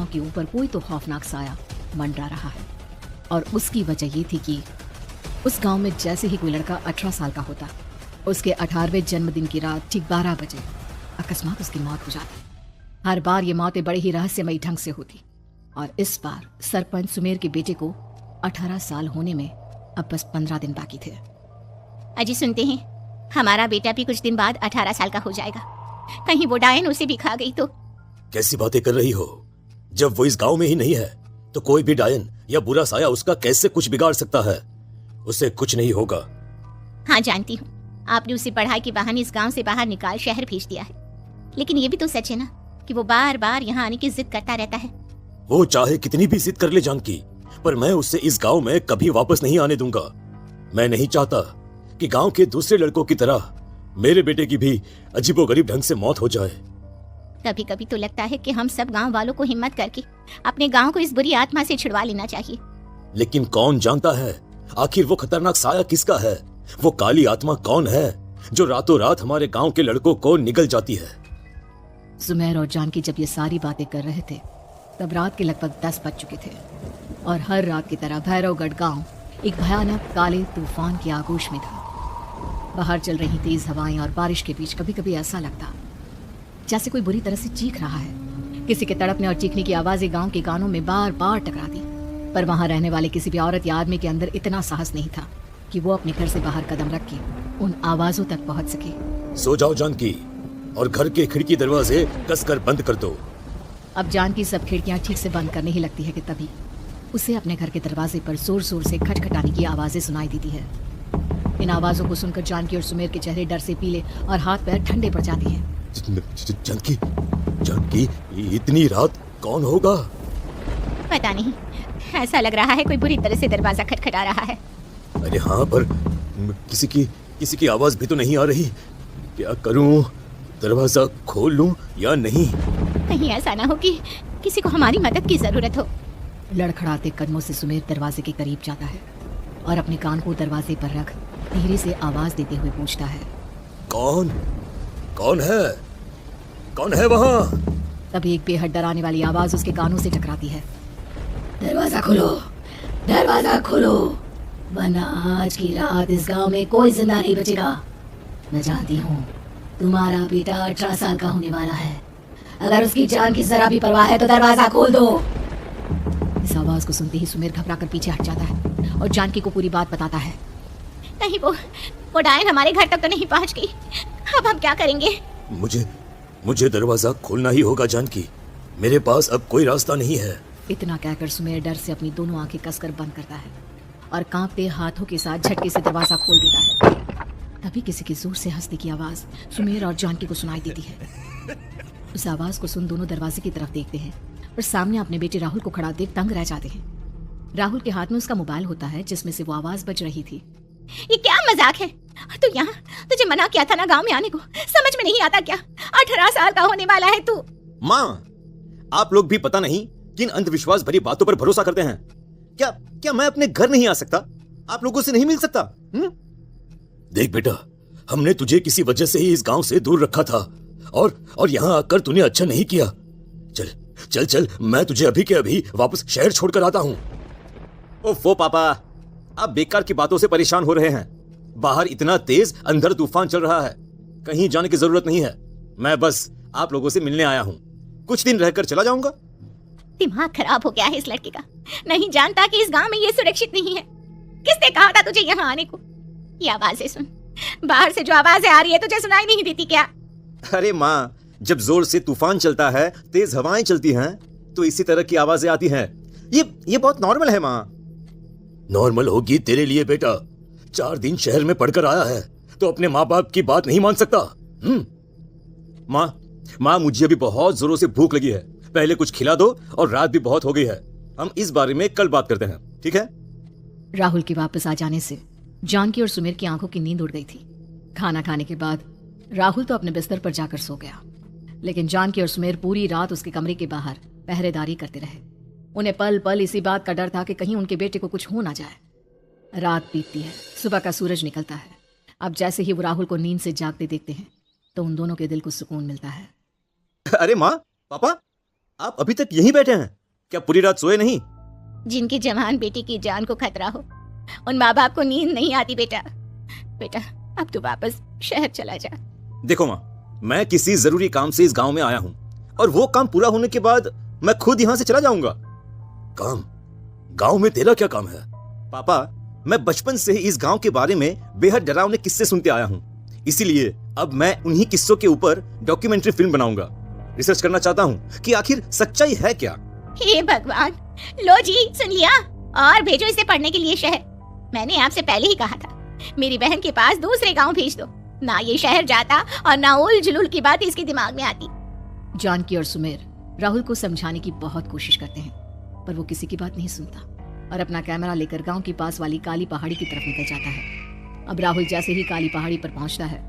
गांव के ऊपर कोई तो खौफनाक साया मंडरा रहा है। और उसकी वजह ये थी कि उस गांव में जैसे ही कोई लड़का 18 साल का होता, उसके 18वें जन्मदिन की रात ठीक 12 बजे अकस्मात उसकी मौत हो जाती। हर बार ये मौतें बड़े ही रहस्यमयी ढंग से होती, और इस बार सरपंच सुमेर के बेटे को 18 साल होने में अब बस 15 दिन बाकी थे। अजी सुनते हैं, हमारा बेटा भी कुछ दिन बाद 18 साल का हो जाएगा। कहीं वो डायन उसे भी खा गई तो? कैसी बातें कर रही हो? जब वो इस गांव में ही नहीं है तो कोई भी डायन या बुरा साया उसका कैसे कुछ बिगाड़ सकता है? उसे कुछ नहीं होगा। हाँ जानती हूँ, आपने उसे पढ़ाई के बहाने इस गांव से बाहर निकाल शहर भेज दिया है, लेकिन ये भी तो सच है ना कि वो बार बार यहाँ आने की जिद करता रहता है। वो चाहे कितनी भी जिद कर ले जानकी, पर मैं उसे इस गांव में कभी वापस नहीं आने दूंगा। मैं नहीं चाहता कि गांव के दूसरे लड़कों की तरह मेरे बेटे की भी अजीबोगरीब ढंग से मौत हो जाए। कभी कभी तो लगता है कि हम सब गांव वालों को हिम्मत करके अपने गांव को इस बुरी आत्मा से छुड़वा लेना चाहिए। लेकिन कौन जानता है आखिर वो खतरनाक साया किसका है? वो काली आत्मा कौन है जो रातों रात हमारे गांव के लड़कों को निगल जाती है? सुमेर और जानकी जब ये सारी बातें कर रहे थे तब रात के लगभग 10 बज चुके थे, और हर रात की तरह भैरवगढ़ गांव एक भयानक काले तूफान की आगोश में था। बाहर चल रही तेज हवाएं और बारिश के बीच कभी कभी ऐसा लगता जैसे कोई बुरी तरह से चीख रहा है। किसी के तड़पने और चीखने की आवाजें गांव के कानों में बार बार टकराती, पर वहां रहने वाले किसी भी औरत या आदमी के अंदर इतना साहस नहीं था कि वो अपने घर से बाहर कदम रख के उन आवाजों तक पहुंच सके। सो जाओ जानकी, और घर के खिड़की दरवाजे कसकर बंद कर दो। अब जानकी सब खिड़कियां ठीक से बंद करने ही लगती है कि तभी उसे अपने घर के दरवाजे पर जोर जोर से खटखटाने की आवाजें सुनाई देती है। इन आवाजों को सुनकर जानकी और सुमेर के चेहरे डर से पीले और हाथ पैर ठंडे पड़ जाते हैं। जानकी, जानकी, इतनी रात कौन होगा? पता नहीं, ऐसा लग रहा है कोई बुरी तरह से दरवाजा खटखटा रहा है। अरे हाँ, पर किसी की आवाज भी तो नहीं आ रही। क्या करूं? दरवाजा खोल लूं या नहीं? कहीं ऐसा ना हो कि किसी को हमारी मदद की जरूरत हो। लड़खड़ाते कदमों से सुमेर दरवाजे के करीब जाता है और अपने कान को दरवाजे पर रख धीरे से आवाज देते हुए पूछता है, कौन कौन है? कौन है वहाँ? तभी एक बेहद डराने वाली आवाज उसके कानों से टकराती है, दरवाजा खोलो, दरवाजा खोलो, वरना आज की रात इस गांव में कोई जिंदा नहीं बचेगा। मैं जानती हूँ तुम्हारा बेटा 18 साल का होने वाला है, अगर उसकी जान की जरा भी परवाह है तो दरवाजा खोल दो। इस आवाज को सुनते ही सुमेर घबराकर पीछे हट जाता है और जानकी को पूरी बात बताता है। कहीं वो डायन हमारे घर तक तो नहीं पहुंच गई? अब हम क्या करेंगे? मुझे दरवाजा खोलना ही होगा जानकी, मेरे पास अब कोई रास्ता नहीं है। इतना कहकर सुमेर डर से अपनी दोनों आंखें कसकर बंद करता है और कांपते हाथों के साथ झटके से दरवाजा खोल देता है। तभी किसी की जोर से हंसने की आवाज सुमेर और जानकी को सुनाई देती है। उस आवाज को सुन दोनों दरवाजे की तरफ देखते हैं और सामने अपने बेटे राहुल को खड़ा देख दंग रह जाते हैं। राहुल के हाथ में उसका मोबाइल होता है जिसमें से वो आवाज बज रही थी। ये क्या मजाक है? तू यहाँ, तुझे मना किया था ना गांव में आने को, समझ में नहीं आता क्या? 18 साल का होने वाला है तू। माँ, आप लोग भी पता नहीं किन अंधविश्वास भरी बातों पर भरोसा करते हैं। क्या मैं अपने घर नहीं आ सकता? आप लोगों से नहीं मिल सकता? देख बेटा, हमने तुझे किसी वजह से ही इस गांव से दूर रखा था, और यहाँ आकर तूने अच्छा नहीं किया। चल चल चल, मैं तुझे अभी के अभी वापस शहर छोड़कर आता हूँ। ओफो पापा, आप बेकार की बातों से परेशान हो रहे हैं। बाहर इतना तेज अंधर तूफान चल रहा है, कहीं जाने की जरूरत नहीं है। मैं बस आप लोगों से मिलने आया हूँ, कुछ दिन रहकर चला जाऊंगा। दिमाग खराब हो गया है इस लड़के का, नहीं जानता कि इस गांव में ये सुरक्षित नहीं है। किसने कहा था तुझे यहाँ आने को? ये आवाजें सुन, बाहर से जो आवाजें आ रही है तुझे सुनाई नहीं देती क्या? अरे माँ, जब जोर से तूफान चलता है, तेज हवाएं चलती हैं, तो इसी तरह की आवाजें आती हैं। ये बहुत नॉर्मल है माँ। नॉर्मल होगी तेरे लिए बेटा, 4 दिन शहर में पढ़कर आया है तो अपने माँ बाप की बात नहीं मान सकता। माँ, मुझे अभी बहुत जोरों से भूख लगी है, पहले कुछ खिला दो, और रात भी बहुत हो गई है। हम इस बारे में कल बात करते हैं, ठीक है? राहुल के वापस आ जाने से जानकी और सुमेर की आंखों की नींद उड़ गई थी। खाना खाने के बाद राहुल तो अपने बिस्तर पर जाकर सो गया, लेकिन जानकी और सुमेर पूरी रात उसके कमरे के बाहर पहरेदारी करते रहे। उन्हें पल पल इसी बात का डर था कि कहीं उनके बेटे को कुछ हो ना जाए। रात बीतती है, सुबह का सूरज निकलता है। अब जैसे ही वो राहुल को नींद से जागते देखते हैं तो उन दोनों के दिल को सुकून मिलता है। अरे माँ, पापा, आप अभी तक यहीं बैठे हैं? क्या पूरी रात सोए नहीं? जिनकी जवान बेटी की जान को खतरा हो, उन माँ बाप को नींद नहीं आती। बेटा बेटा, अब तू वापस शहर चला जा। देखो माँ, मैं किसी जरूरी काम से इस गांव में आया हूं और वो काम पूरा होने के बाद मैं खुद यहां से चला जाऊंगा। काम? गांव में तेरा क्या काम है? पापा, मैं बचपन से ही इस गांव के बारे में बेहद डरावने किस्से सुनते आया हूं, इसीलिए अब मैं उन्हीं किस्सों के ऊपर डॉक्यूमेंट्री फिल्म बनाऊंगा। रिसर्च करना चाहता हूं कि आखिर सच्चाई है क्या। हे भगवान, लो जी, सुन लिया, और भेजो इसे पढ़ने के लिए शहर। मैंने आपसे पहले ही कहा था, मेरी बहन के पास दूसरे गांव भेज दो। ना ये शहर जाता और ना उल जुलूल की बात इसके दिमाग में आती। जानकी और सुमेर राहुल को समझाने की बहुत कोशिश करते हैं, पर वो किसी की बात नहीं सुनता और अपना कैमरा लेकर गांव के पास वाली काली पहाड़ी की तरफ निकल जाता है। अब राहुल जैसे ही काली पहाड़ी पर पहुंचता है,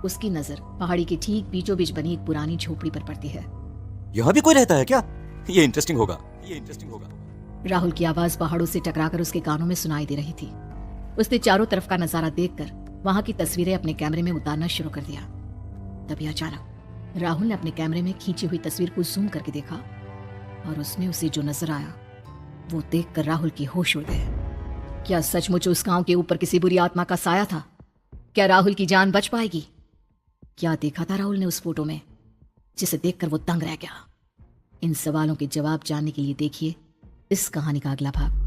उसकी नजर पहाड़ी के ठीक बीचों बीच बनी एक पुरानी झोपड़ी पर पड़ती है। यहाँ भी कोई रहता है क्या? ये इंटरेस्टिंग होगा। राहुल की आवाज पहाड़ों से टकराकर उसके कानों में सुनाई दे रही थी। उसने चारों तरफ का नजारा देखकर वहां की तस्वीरें अपने कैमरे में उतारना शुरू कर दिया। तभी अचानक राहुल ने अपने कैमरे में खींची हुई तस्वीर को जूम करके देखा और उसमें उसे जो नजर आया वो देखकर राहुल की होश उड़ गए। क्या सचमुच उस गांव के ऊपर किसी बुरी आत्मा का साया था? क्या राहुल की जान बच पाएगी? क्या देखा था राहुल ने उस फोटो में जिसे देखकर वो दंग रह गया? इन सवालों के जवाब जानने के लिए देखिए इस कहानी का अगला भाग।